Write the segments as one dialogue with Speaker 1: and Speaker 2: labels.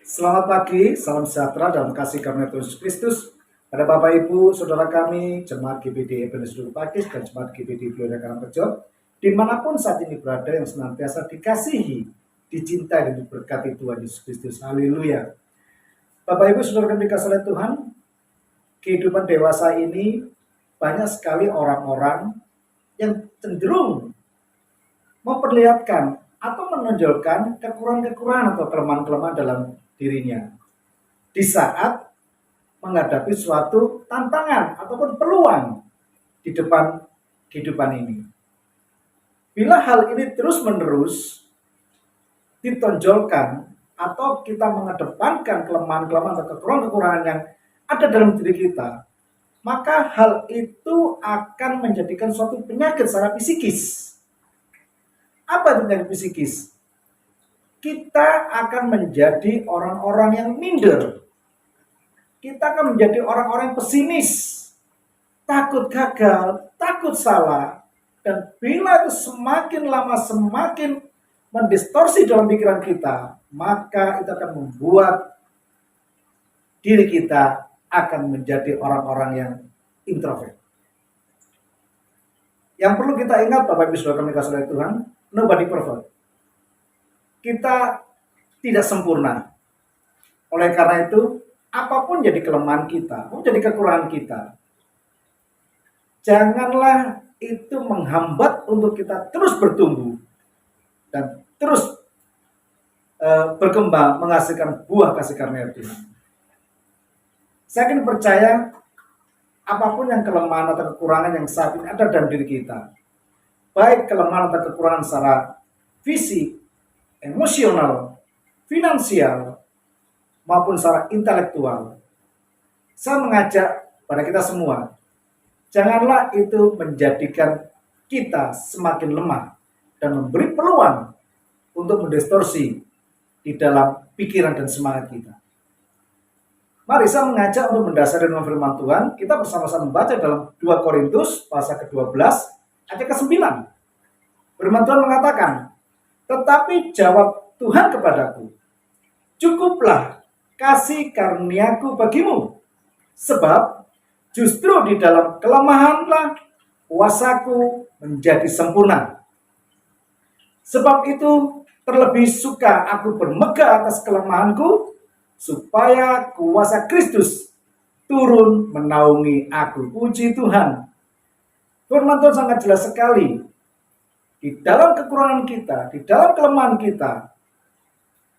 Speaker 1: Selamat pagi, salam sejahtera dalam kasih karunia Tuhan Yesus Kristus. Pada Bapak Ibu, Saudara kami, Jemaat GBD Ebenezer Pakis dan Jemaat GBD Gloria Karangrejo, dimanapun saat ini berada yang senantiasa dikasihi, dicintai dan diberkati Tuhan Yesus Kristus. Haleluya. Bapak Ibu, Saudara kami dikasihi oleh Tuhan, kehidupan dewasa ini banyak sekali orang-orang yang cenderung memperlihatkan atau menonjolkan kekurangan-kekurangan atau kelemahan-kelemahan dalam dirinya di saat menghadapi suatu tantangan ataupun peluang di depan kehidupan ini. Bila hal ini terus-menerus ditonjolkan atau kita mengedepankan kelemahan-kelemahan atau kekurangan-kekurangan yang ada dalam diri kita, maka hal itu akan menjadikan suatu penyakit secara psikis. Apa itu penyakit psikis? Kita akan menjadi orang-orang yang minder. Kita akan menjadi orang-orang yang pesimis, takut gagal, takut salah. Dan bila itu semakin lama semakin mendistorsi dalam pikiran kita, maka itu akan membuat diri kita akan menjadi orang-orang yang introvert. Yang perlu kita ingat, Bapak Ibu Saudara kami kasih oleh Tuhan, nobody perfect. Kita tidak sempurna. Oleh karena itu, apapun jadi kelemahan kita, apapun jadi kekurangan kita, janganlah itu menghambat untuk kita terus bertumbuh dan terus berkembang menghasilkan buah kasih karunia Tuhan. Saya ingin percaya apapun yang kelemahan atau kekurangan yang saat ini ada dalam diri kita, baik kelemahan atau kekurangan secara fisik, emosional, finansial, maupun secara intelektual, saya mengajak pada kita semua, janganlah itu menjadikan kita semakin lemah dan memberi peluang untuk mendistorsi di dalam pikiran dan semangat kita. Mari saya mengajak untuk mendasari dengan firman Tuhan. Kita bersama-sama membaca dalam 2 Korintus pasal ke-12 ayat ke-9. Firman Tuhan mengatakan, tetapi jawab Tuhan kepadaku, cukuplah kasih karuniaku bagimu, sebab justru di dalam kelemahanlah kuasaku menjadi sempurna. Sebab itu terlebih suka aku bermegah atas kelemahanku, supaya kuasa Kristus turun menaungi aku. Puji Tuhan. Firman Tuhan sangat jelas sekali. Di dalam kekurangan kita, di dalam kelemahan kita,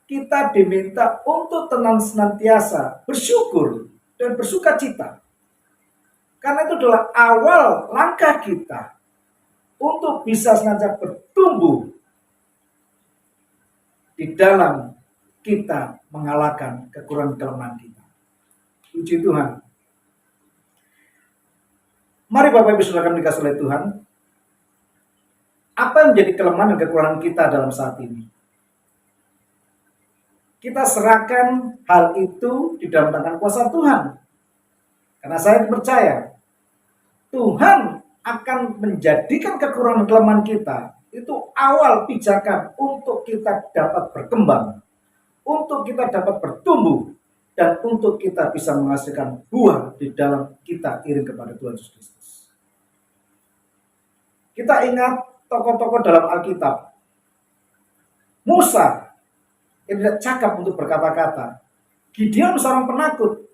Speaker 1: kita diminta untuk tenang senantiasa, bersyukur dan bersuka cita. Karena itu adalah awal langkah kita untuk bisa senantiasa bertumbuh di dalam kita mengalahkan kekurangan kelemahan kita. Puji Tuhan. Mari Bapak Ibu Saudara kami dikasihi oleh Tuhan. Apa yang menjadi kelemahan dan kekurangan kita dalam saat ini? Kita serahkan hal itu di dalam tangan kuasa Tuhan. Karena saya percaya, Tuhan akan menjadikan kekurangan kelemahan kita itu awal pijakan untuk kita dapat berkembang, untuk kita dapat bertumbuh, dan untuk kita bisa menghasilkan buah di dalam kita iring kepada Tuhan Yesus Kristus. Kita ingat tokoh-tokoh dalam Alkitab. Musa yang tidak cakap untuk berkata-kata. Gideon seorang penakut.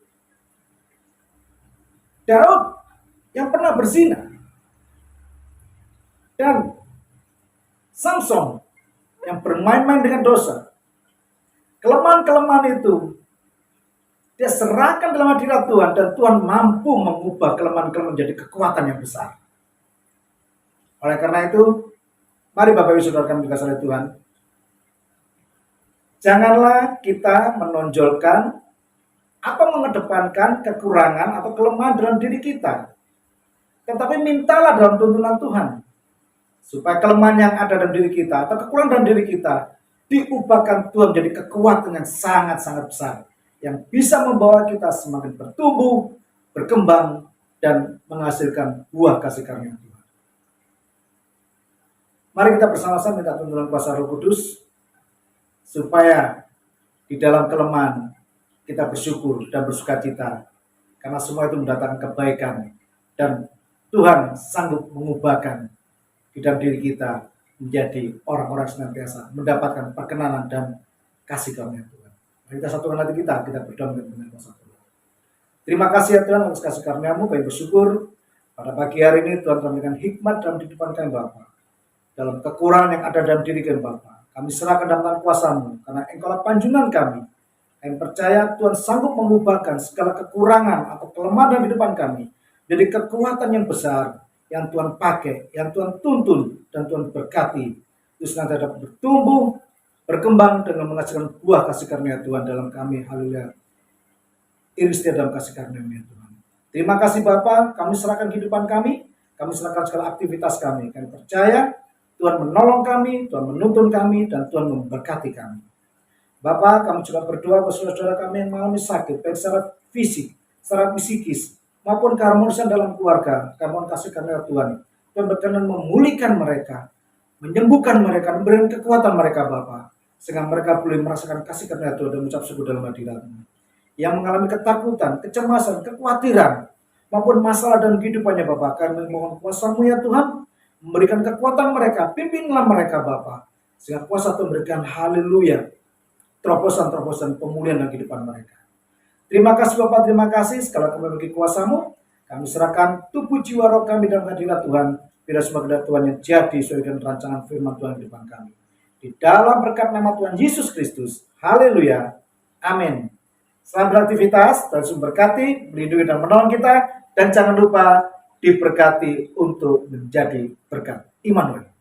Speaker 1: Daud yang pernah berzina. Dan Samson yang bermain-main dengan dosa. Kelemahan-kelemahan itu dia serahkan dalam hadirat Tuhan, dan Tuhan mampu mengubah kelemahan-kelemahan menjadi kekuatan yang besar. Oleh karena itu, mari Bapak Ibu Saudara kami dikasihi oleh Tuhan, janganlah kita menonjolkan atau mengedepankan kekurangan atau kelemahan dalam diri kita. Tetapi mintalah dalam tuntunan Tuhan, supaya kelemahan yang ada dalam diri kita atau kekurangan dalam diri kita diubahkan Tuhan menjadi kekuatan yang sangat-sangat besar, yang bisa membawa kita semakin bertumbuh, berkembang, dan menghasilkan buah kasih karunia Tuhan. Mari kita bersama-sama minta tuntunan kuasa Roh Kudus supaya Di dalam kelemahan kita bersyukur dan bersukacita, karena semua itu mendatangkan kebaikan, dan Tuhan sanggup mengubahkan di dalam diri kita menjadi orang-orang senantiasa mendapatkan perkenanan dan kasih karunia Tuhan. Mari kita satukan hati kita berdoa dengan kuasa Tuhan. Terima kasih ya Tuhan atas kasih karunia-Mu. Kami bersyukur pada pagi hari ini Tuhan memberikan hikmat dalam kehidupan kami Bapa. Dalam kekurangan yang ada dalam diri kami Bapa, kami serahkan dalam tangan kuasa-Mu, karena Engkaulah panjunan kami. Kami percaya Tuhan sanggup mengubahkan segala kekurangan atau kelemahan dalam kehidupan kami jadi kekuatan yang besar yang Tuhan pakai, yang Tuhan tuntun dan Tuhan berkati. Terus nanti dapat bertumbuh, berkembang dengan menghasilkan buah kasih karunia Tuhan dalam kami. Haleluya. Iris dalam kasih karunia Tuhan. Terima kasih Bapa, kami serahkan kehidupan kami serahkan segala aktivitas kami. Kami percaya Tuhan menolong kami, Tuhan menuntun kami, dan Tuhan memberkati kami. Bapak, kami juga berdoa buat saudara-saudara kami yang mengalami sakit, baik secara fisik, secara psikis, maupun keharmonisan dalam keluarga. Kami mohon kasih karunia Tuhan. Tuhan berkenan memulihkan mereka, menyembuhkan mereka, memberikan kekuatan mereka Bapak, sehingga mereka boleh merasakan kasih karunia Tuhan dan mengucap syukur dalam hadirat-Mu. Yang mengalami ketakutan, kecemasan, kekhawatiran, maupun masalah dalam kehidupannya Bapak, kami mohon kuasa-Mu ya Tuhan, memberikan kekuatan mereka, pimpinlah mereka Bapak, sehingga kuasa Tuhan memberikan haleluya, terobosan-terobosan pemulihan dalam kehidupan mereka. Terima kasih Bapak, terima kasih. Sekali kami bagi kuasa-Mu, kami serahkan tubuh jiwa roh kami dalam hadirat Tuhan. Biar semua kehendak Tuhan yang jadi sesuai dengan rancangan firman Tuhan di depan kami. Di dalam berkat nama Tuhan Yesus Kristus. Haleluya. Amin. Selamat beraktivitas, Tuhan memberkati, melindungi dan menolong kita. Dan jangan lupa diberkati untuk menjadi berkat. Immanuel.